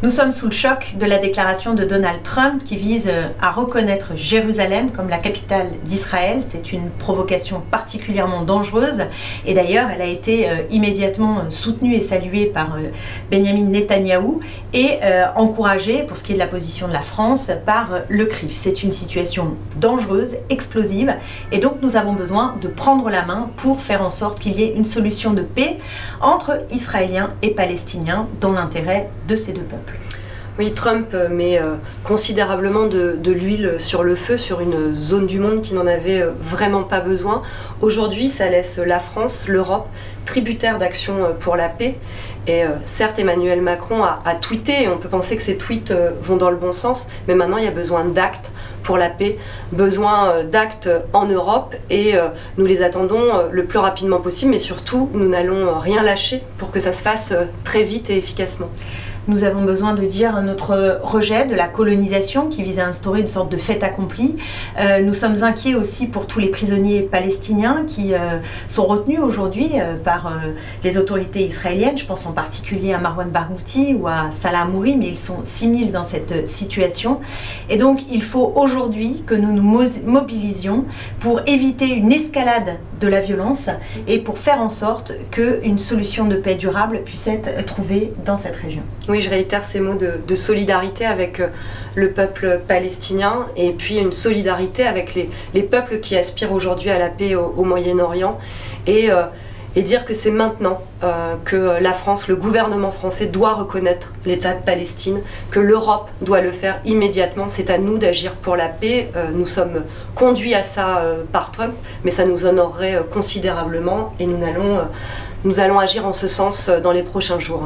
Nous sommes sous le choc de la déclaration de Donald Trump qui vise à reconnaître Jérusalem comme la capitale d'Israël. C'est une provocation particulièrement dangereuse et d'ailleurs elle a été immédiatement soutenue et saluée par Benjamin Netanyahou et encouragée pour ce qui est de la position de la France par le CRIF. C'est une situation dangereuse, explosive et donc nous avons besoin de prendre la main pour faire en sorte qu'il y ait une solution de paix entre Israéliens et Palestiniens dans l'intérêt de ces deux peuples. Oui, Trump met considérablement de l'huile sur le feu, sur une zone du monde qui n'en avait vraiment pas besoin. Aujourd'hui, ça laisse la France, l'Europe, tributaires d'actions pour la paix. Et certes, Emmanuel Macron a tweeté, et on peut penser que ces tweets vont dans le bon sens, mais maintenant il y a besoin d'actes pour la paix, besoin d'actes en Europe, et nous les attendons le plus rapidement possible, mais surtout, nous n'allons rien lâcher pour que ça se fasse très vite et efficacement. Nous avons besoin de dire notre rejet de la colonisation qui vise à instaurer une sorte de fait accompli. Nous sommes inquiets aussi pour tous les prisonniers palestiniens qui sont retenus aujourd'hui par les autorités israéliennes. Je pense en particulier à Marwan Barghouti ou à Salah Hamouri, mais ils sont 6000 dans cette situation. Et donc il faut aujourd'hui que nous nous mobilisions pour éviter une escalade de la violence et pour faire en sorte qu'une solution de paix durable puisse être trouvée dans cette région. Oui, je réitère ces mots de solidarité avec le peuple palestinien et puis une solidarité avec les peuples qui aspirent aujourd'hui à la paix au Moyen-Orient et dire que c'est maintenant que la France, le gouvernement français doit reconnaître l'État de Palestine, que l'Europe doit le faire immédiatement. C'est à nous d'agir pour la paix. Nous sommes conduits à ça par Trump, mais ça nous honorerait considérablement et nous allons agir en ce sens dans les prochains jours.